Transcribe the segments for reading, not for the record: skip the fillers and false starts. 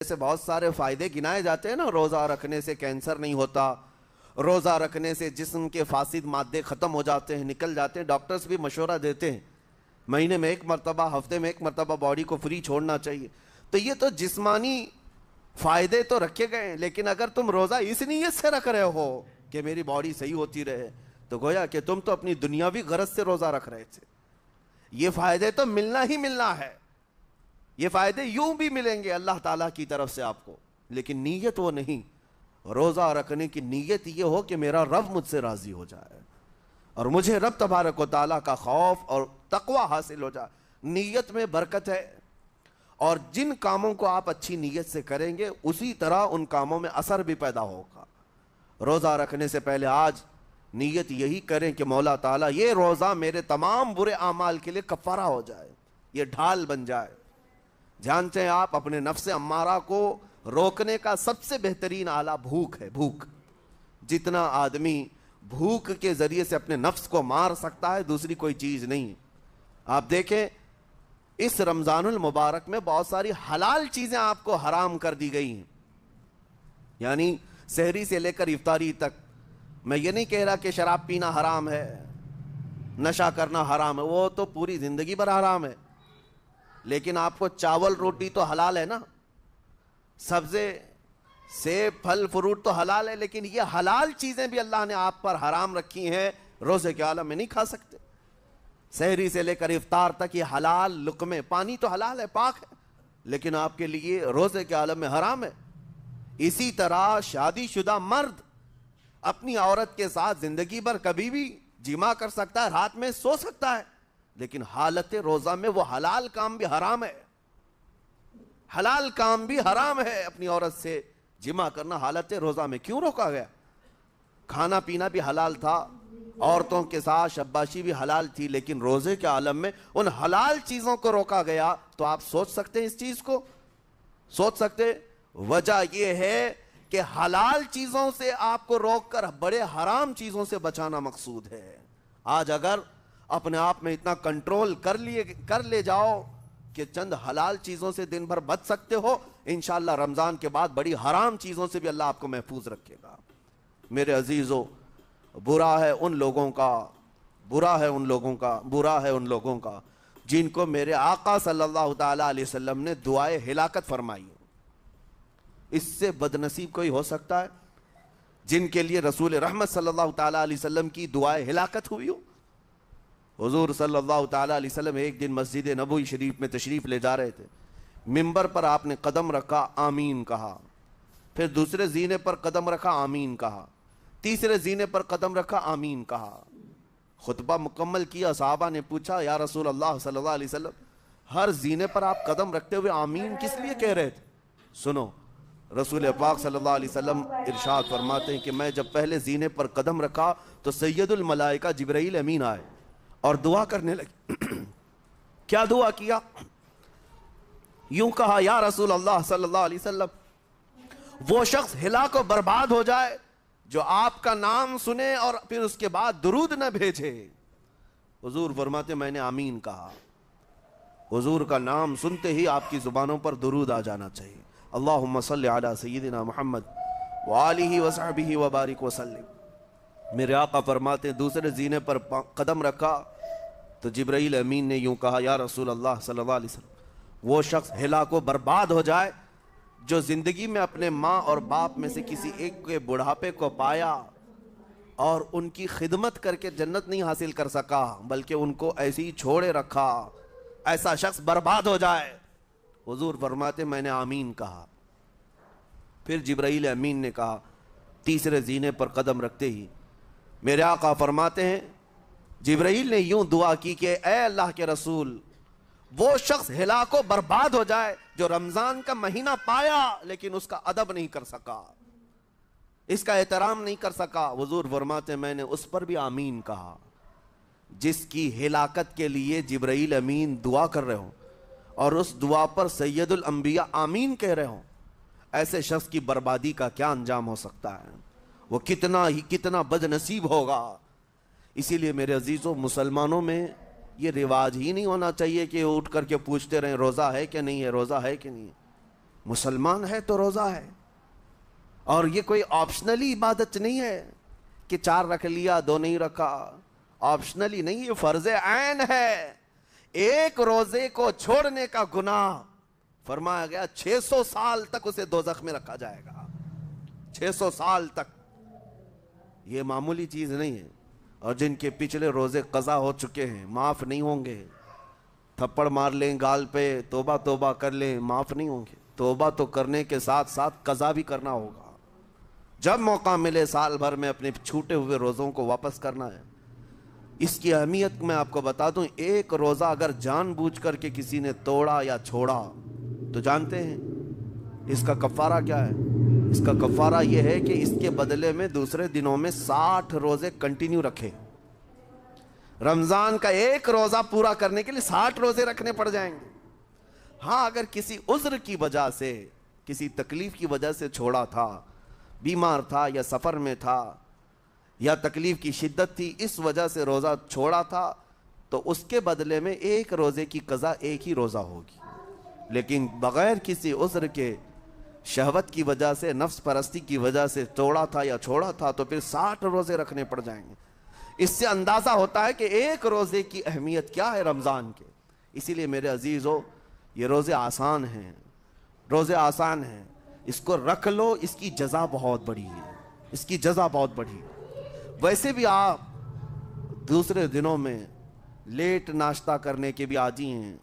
سے بہت سارے فائدے گنائے جاتے ہیں نا، روزہ رکھنے سے کینسر نہیں ہوتا، روزہ رکھنے سے جسم کے فاسد مادے ختم ہو جاتے ہیں، نکل جاتے ہیں. ڈاکٹرز بھی مشورہ دیتے ہیں مہینے میں ایک مرتبہ، ہفتے میں ایک مرتبہ باڈی کو فری چھوڑنا چاہیے. تو یہ تو جسمانی فائدے تو رکھے گئے ہیں، لیکن اگر تم روزہ اس نیت سے رکھ رہے ہو کہ میری باڈی صحیح ہوتی رہے، تو گویا کہ تم تو اپنی دنیاوی غرض سے روزہ رکھ رہے تھے. یہ فائدے تو ملنا ہی ملنا ہے، یہ فائدے یوں بھی ملیں گے اللہ تعالیٰ کی طرف سے آپ کو، لیکن نیت وہ نہیں. روزہ رکھنے کی نیت یہ ہو کہ میرا رب مجھ سے راضی ہو جائے اور مجھے رب تبارک و تعالیٰ کا خوف اور تقوی حاصل ہو جائے. نیت میں برکت ہے، اور جن کاموں کو آپ اچھی نیت سے کریں گے اسی طرح ان کاموں میں اثر بھی پیدا ہوگا. روزہ رکھنے سے پہلے آج نیت یہی کریں کہ مولا تعالیٰ یہ روزہ میرے تمام برے اعمال کے لیے کفارہ ہو جائے، یہ ڈھال بن جائے. جانتے ہیں آپ اپنے نفس امارہ کو روکنے کا سب سے بہترین آلہ بھوک ہے. بھوک، جتنا آدمی بھوک کے ذریعے سے اپنے نفس کو مار سکتا ہے دوسری کوئی چیز نہیں. آپ دیکھیں اس رمضان المبارک میں بہت ساری حلال چیزیں آپ کو حرام کر دی گئی ہیں، یعنی سحری سے لے کر افطاری تک. میں یہ نہیں کہہ رہا کہ شراب پینا حرام ہے، نشہ کرنا حرام ہے، وہ تو پوری زندگی بھر حرام ہے. لیکن آپ کو چاول روٹی تو حلال ہے نا، سبزے سیب پھل فروٹ تو حلال ہے، لیکن یہ حلال چیزیں بھی اللہ نے آپ پر حرام رکھی ہیں، روزے کے عالم میں نہیں کھا سکتے. سحری سے لے کر افطار تک یہ حلال لقمے، پانی تو حلال ہے، پاک ہے، لیکن آپ کے لیے روزے کے عالم میں حرام ہے. اسی طرح شادی شدہ مرد اپنی عورت کے ساتھ زندگی بھر کبھی بھی جمع کر سکتا ہے، رات میں سو سکتا ہے، لیکن حالت روزہ میں وہ حلال کام بھی حرام ہے. حلال کام بھی حرام ہے، اپنی عورت سے جمع کرنا حالت روزہ میں کیوں روکا گیا؟ کھانا پینا بھی حلال تھا، عورتوں کے ساتھ شباشی بھی حلال تھی، لیکن روزے کے عالم میں ان حلال چیزوں کو روکا گیا. تو آپ سوچ سکتے ہیں اس چیز کو، سوچ سکتے. وجہ یہ ہے کہ حلال چیزوں سے آپ کو روک کر بڑے حرام چیزوں سے بچانا مقصود ہے. آج اگر اپنے آپ میں اتنا کنٹرول کر لے جاؤ کہ چند حلال چیزوں سے دن بھر بچ سکتے ہو، انشاءاللہ رمضان کے بعد بڑی حرام چیزوں سے بھی اللہ آپ کو محفوظ رکھے گا. میرے عزیزو، برا ہے ان لوگوں کا جن کو میرے آقا صلی اللہ تعالیٰ علیہ وسلم نے دعائے ہلاکت فرمائی. اس سے بدنصیب کوئی ہو سکتا ہے جن کے لیے رسول رحمت صلی اللہ تعالیٰ علیہ وسلم کی دعائے ہلاکت ہوئی ہو؟ حضور صلی اللہ تعالیٰ علیہ وسلم ایک دن مسجد نبوی شریف میں تشریف لے جا رہے تھے. منبر پر آپ نے قدم رکھا، آمین کہا. پھر دوسرے زینے پر قدم رکھا، آمین کہا. تیسرے زینے پر قدم رکھا، آمین کہا. خطبہ مکمل کیا. صحابہ نے پوچھا یا رسول اللہ صلی اللہ علیہ وسلم، ہر زینے پر آپ قدم رکھتے ہوئے آمین کس لیے کہہ رہے تھے؟ سنو، رسول پاک صلی اللہ علیہ وسلم ارشاد فرماتے ہیں کہ میں جب پہلے زینے پر قدم رکھا تو سید الملائکہ جبرائیل امین آئے اور دعا کرنے لگے. کیا دعا کیا؟ یوں کہا، یا رسول اللہ صلی اللہ علیہ وسلم، وہ شخص ہلاک و برباد ہو جائے جو آپ کا نام سنے اور پھر اس کے بعد درود نہ بھیجے. حضور فرماتے میں نے آمین کہا. حضور کا نام سنتے ہی آپ کی زبانوں پر درود آ جانا چاہیے. اللہم صلی علی سیدنا محمد وآلہ وصحبہ وبارک وسلم. میرے آقا فرماتے ہیں دوسرے زینے پر قدم رکھا تو جبرائیل امین نے یوں کہا، یا رسول اللہ صلی اللہ علیہ وسلم، وہ شخص ہلاک و برباد ہو جائے جو زندگی میں اپنے ماں اور باپ میں سے کسی ایک کے بڑھاپے کو پایا اور ان کی خدمت کر کے جنت نہیں حاصل کر سکا بلکہ ان کو ایسے ہی چھوڑے رکھا، ایسا شخص برباد ہو جائے. حضور فرماتے میں نے آمین کہا. پھر جبرائیل امین نے کہا تیسرے زینے پر قدم رکھتے ہی. میرے آقا فرماتے ہیں جبرائیل نے یوں دعا کی کہ اے اللہ کے رسول، وہ شخص ہلاک و برباد ہو جائے جو رمضان کا مہینہ پایا لیکن اس کا ادب نہیں کر سکا، اس کا احترام نہیں کر سکا. حضور فرماتے ہیں میں نے اس پر بھی آمین کہا. جس کی ہلاکت کے لیے جبرائیل امین دعا کر رہے ہوں اور اس دعا پر سید الانبیاء آمین کہہ رہے ہوں، ایسے شخص کی بربادی کا کیا انجام ہو سکتا ہے؟ وہ کتنا بد نصیب ہوگا. اسی لیے میرے عزیزوں، مسلمانوں میں یہ رواج ہی نہیں ہونا چاہیے کہ اٹھ کر کے پوچھتے رہیں روزہ ہے کہ نہیں ہے، روزہ ہے کہ نہیں ہے. مسلمان ہے تو روزہ ہے، اور یہ کوئی آپشنلی عبادت نہیں ہے کہ 4 رکھ لیا 2 نہیں رکھا، آپشنلی نہیں، یہ فرض عین ہے۔ ایک روزے کو چھوڑنے کا گناہ فرمایا گیا 600 سال تک اسے دوزخ میں رکھا جائے گا، 600 سال تک، یہ معمولی چیز نہیں ہے۔ اور جن کے پچھلے روزے قضا ہو چکے ہیں معاف نہیں ہوں گے، تھپڑ مار لیں گال پہ، توبہ توبہ کر لیں، معاف نہیں ہوں گے۔ توبہ تو کرنے کے ساتھ ساتھ قضا بھی کرنا ہوگا، جب موقع ملے سال بھر میں اپنے چھوٹے ہوئے روزوں کو واپس کرنا ہے۔ اس کی اہمیت میں آپ کو بتا دوں، ایک روزہ اگر جان بوجھ کر کے کسی نے توڑا یا چھوڑا تو جانتے ہیں اس کا کفارہ کیا ہے؟ اس کا کفارہ یہ ہے کہ اس کے بدلے میں دوسرے دنوں میں 60 روزے کنٹینیو رکھے۔ رمضان کا ایک روزہ پورا کرنے کے لیے 60 روزے رکھنے پڑ جائیں گے۔ ہاں، اگر کسی عذر کی وجہ سے، کسی تکلیف کی وجہ سے چھوڑا تھا، بیمار تھا یا سفر میں تھا یا تکلیف کی شدت تھی، اس وجہ سے روزہ چھوڑا تھا، تو اس کے بدلے میں ایک روزے کی قضا ایک ہی روزہ ہوگی۔ لیکن بغیر کسی عذر کے، شہوت کی وجہ سے، نفس پرستی کی وجہ سے توڑا تھا یا چھوڑا تھا تو پھر 60 روزے رکھنے پڑ جائیں گے۔ اس سے اندازہ ہوتا ہے کہ ایک روزے کی اہمیت کیا ہے رمضان کے۔ اسی لیے میرے عزیزو، یہ روزے آسان ہیں، روزے آسان ہیں، اس کو رکھ لو، اس کی جزا بہت بڑی ہے، اس کی جزا بہت بڑی ہے۔ ویسے بھی آپ دوسرے دنوں میں لیٹ ناشتہ کرنے کے بھی عادی ہیں۔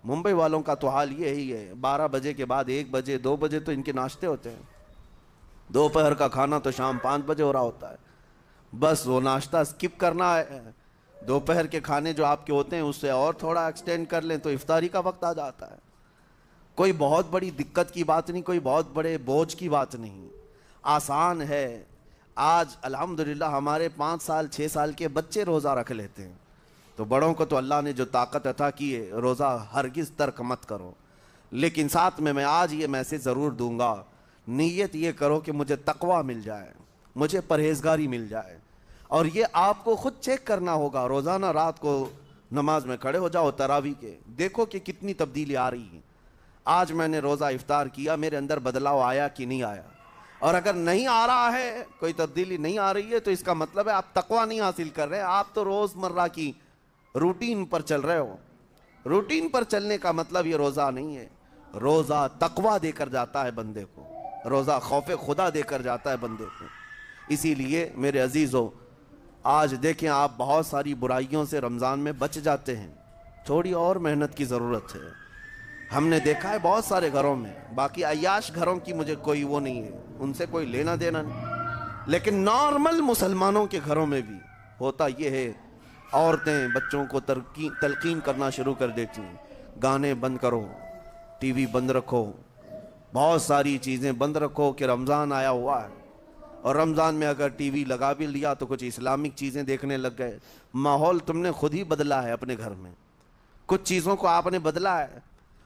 ممبئی والوں کا تو حال یہی ہے، 12 بجے کے بعد 1 بجے 2 بجے تو ان کے ناشتے ہوتے ہیں، دوپہر کا کھانا تو شام 5 بجے ہو رہا ہوتا ہے۔ بس وہ ناشتہ اسکپ کرنا ہے، دوپہر کے کھانے جو آپ کے ہوتے ہیں اس سے اور تھوڑا ایکسٹینڈ کر لیں تو افطاری کا وقت آ جاتا ہے۔ کوئی بہت بڑی دقت کی بات نہیں، کوئی بہت بڑے بوجھ کی بات نہیں، آسان ہے۔ آج الحمدللہ ہمارے 5 سال 6 سال کے بچے روزہ رکھ لیتے ہیں، تو بڑوں کو تو اللہ نے جو طاقت عطا کی ہے، روزہ ہرگز ترک مت کرو۔ لیکن ساتھ میں آج یہ میسج ضرور دوں گا، نیت یہ کرو کہ مجھے تقویٰ مل جائے، مجھے پرہیزگاری مل جائے، اور یہ آپ کو خود چیک کرنا ہوگا۔ روزانہ رات کو نماز میں کھڑے ہو جاؤ تراویح کے، دیکھو کہ کتنی تبدیلی آ رہی ہے۔ آج میں نے روزہ افطار کیا، میرے اندر بدلاؤ آیا کہ نہیں آیا؟ اور اگر نہیں آ رہا ہے، کوئی تبدیلی نہیں آ رہی ہے، تو اس کا مطلب ہے آپ تقویٰ نہیں حاصل کر رہے، آپ تو روز مرہ کی روٹین پر چل رہے ہو۔ روٹین پر چلنے کا مطلب یہ روزہ نہیں ہے۔ روزہ تقویٰ دے کر جاتا ہے بندے کو، روزہ خوف خدا دے کر جاتا ہے بندے کو۔ اسی لیے میرے عزیزو، آج دیکھیں آپ بہت ساری برائیوں سے رمضان میں بچ جاتے ہیں، تھوڑی اور محنت کی ضرورت ہے۔ ہم نے دیکھا ہے بہت سارے گھروں میں، باقی عیاش گھروں کی مجھے کوئی وہ نہیں ہے، ان سے کوئی لینا دینا نہیں، لیکن نارمل مسلمانوں کے گھروں میں بھی ہوتا یہ ہے، عورتیں بچوں کو تلقین کرنا شروع کر دیتی ہیں، گانے بند کرو، ٹی وی بند رکھو، بہت ساری چیزیں بند رکھو کہ رمضان آیا ہوا ہے۔ اور رمضان میں اگر ٹی وی لگا بھی لیا تو کچھ اسلامک چیزیں دیکھنے لگ گئے۔ ماحول تم نے خود ہی بدلا ہے اپنے گھر میں، کچھ چیزوں کو آپ نے بدلا ہے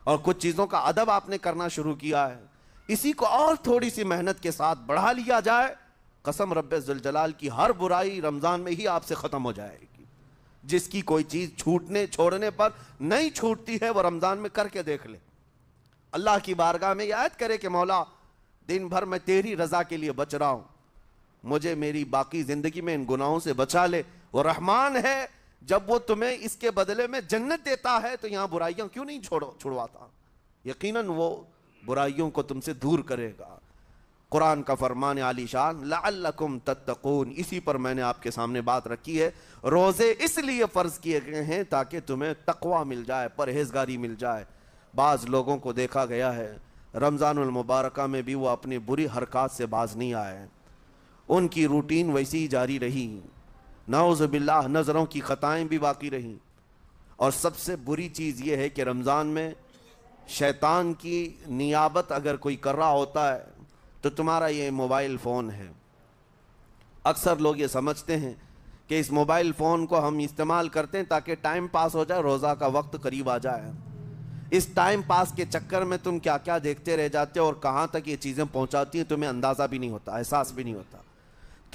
اور کچھ چیزوں کا ادب آپ نے کرنا شروع کیا ہے۔ اسی کو اور تھوڑی سی محنت کے ساتھ بڑھا لیا جائے، قسم رب ذوالجلال کی، ہر برائی رمضان میں ہی آپ سے ختم ہو جائے گی۔ جس کی کوئی چیز چھوڑنے پر نہیں چھوٹتی ہے، وہ رمضان میں کر کے دیکھ لے، اللہ کی بارگاہ میں یاد کرے کہ مولا دن بھر میں تیری رضا کے لیے بچ رہا ہوں، مجھے میری باقی زندگی میں ان گناہوں سے بچا لے۔ وہ رحمان ہے، جب وہ تمہیں اس کے بدلے میں جنت دیتا ہے تو یہاں برائیاں کیوں نہیں چھڑواتا؟ یقیناً وہ برائیوں کو تم سے دور کرے گا۔ قرآن کا فرمان عالی شان، لعلکم تتقون، اسی پر میں نے آپ کے سامنے بات رکھی ہے۔ روزے اس لیے فرض کیے گئے ہیں تاکہ تمہیں تقویٰ مل جائے، پرہیزگاری مل جائے۔ بعض لوگوں کو دیکھا گیا ہے رمضان المبارکہ میں بھی وہ اپنی بری حرکات سے باز نہیں آئے، ان کی روٹین ویسی ہی جاری رہی، نعوذ باللہ نظروں کی خطائیں بھی باقی رہیں۔ اور سب سے بری چیز یہ ہے کہ رمضان میں شیطان کی نیابت اگر کوئی کر رہا ہوتا ہے تو تمہارا یہ موبائل فون ہے۔ اکثر لوگ یہ سمجھتے ہیں کہ اس موبائل فون کو ہم استعمال کرتے ہیں تاکہ ٹائم پاس ہو جائے، روزہ کا وقت قریب آ جائے۔ اس ٹائم پاس کے چکر میں تم کیا کیا دیکھتے رہ جاتے ہو اور کہاں تک یہ چیزیں پہنچاتی ہیں تمہیں اندازہ بھی نہیں ہوتا، احساس بھی نہیں ہوتا،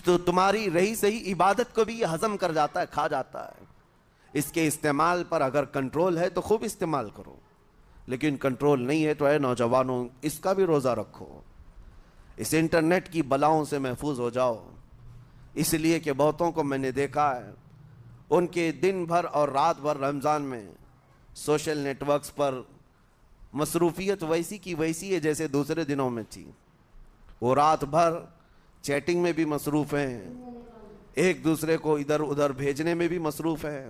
تو تمہاری رہی صحیح عبادت کو بھی یہ ہضم کر جاتا ہے، کھا جاتا ہے۔ اس کے استعمال پر اگر کنٹرول ہے تو خوب استعمال کرو، لیکن کنٹرول نہیں ہے تو اے نوجوانوں اس کا بھی روزہ رکھو، اس انٹرنیٹ کی بلاؤں سے محفوظ ہو جاؤ۔ اس لیے کہ بہتوں کو میں نے دیکھا ہے ان کے دن بھر اور رات بھر رمضان میں سوشل نیٹ ورکس پر مصروفیت ویسی کی ویسی ہے جیسے دوسرے دنوں میں تھی۔ وہ رات بھر چیٹنگ میں بھی مصروف ہیں، ایک دوسرے کو ادھر ادھر بھیجنے میں بھی مصروف ہیں،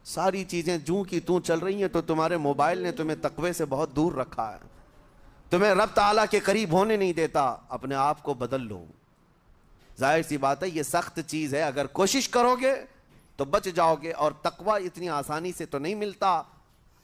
ساری چیزیں جوں کی توں چل رہی ہیں۔ تو تمہارے موبائل نے تمہیں تقوی سے بہت دور رکھا ہے، تمہیں رب تعالیٰ کے قریب ہونے نہیں دیتا۔ اپنے آپ کو بدل لو۔ ظاہر سی بات ہے یہ سخت چیز ہے، اگر کوشش کرو گے تو بچ جاؤ گے، اور تقوی اتنی آسانی سے تو نہیں ملتا۔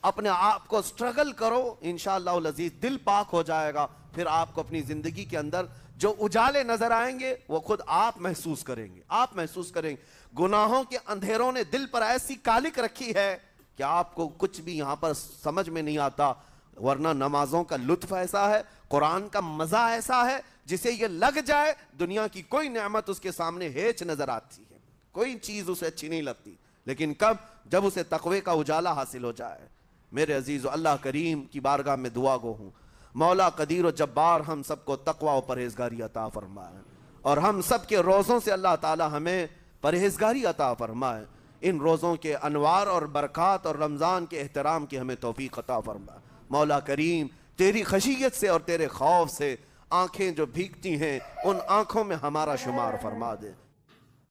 اپنے آپ کو سٹرگل کرو، انشاءاللہ العزیز دل پاک ہو جائے گا، پھر آپ کو اپنی زندگی کے اندر جو اجالے نظر آئیں گے وہ خود آپ محسوس کریں گے، آپ محسوس کریں گے۔ گناہوں کے اندھیروں نے دل پر ایسی کالک رکھی ہے کہ آپ کو کچھ بھی یہاں پر سمجھ میں نہیں آتا، ورنہ نمازوں کا لطف ایسا ہے، قرآن کا مزہ ایسا ہے، جسے یہ لگ جائے دنیا کی کوئی نعمت اس کے سامنے ہیچ نظر آتی ہے، کوئی چیز اسے اچھی نہیں لگتی، لیکن کب؟ جب اسے تقوی کا اجالا حاصل ہو جائے۔ میرے عزیزو، اللہ کریم کی بارگاہ میں دعا گو ہوں، مولا قدیر و جبار ہم سب کو تقوی و پرہیزگاری عطا فرمائے، اور ہم سب کے روزوں سے اللہ تعالی ہمیں پرہیزگاری عطا فرمائے۔ ان روزوں کے انوار اور برکات اور رمضان کے احترام کی ہمیں توفیق عطا فرمائے۔ مولا کریم تیری خشیت سے اور تیرے خوف سے آنکھیں جو بھیگتی ہیں ان آنکھوں میں ہمارا شمار فرما دے۔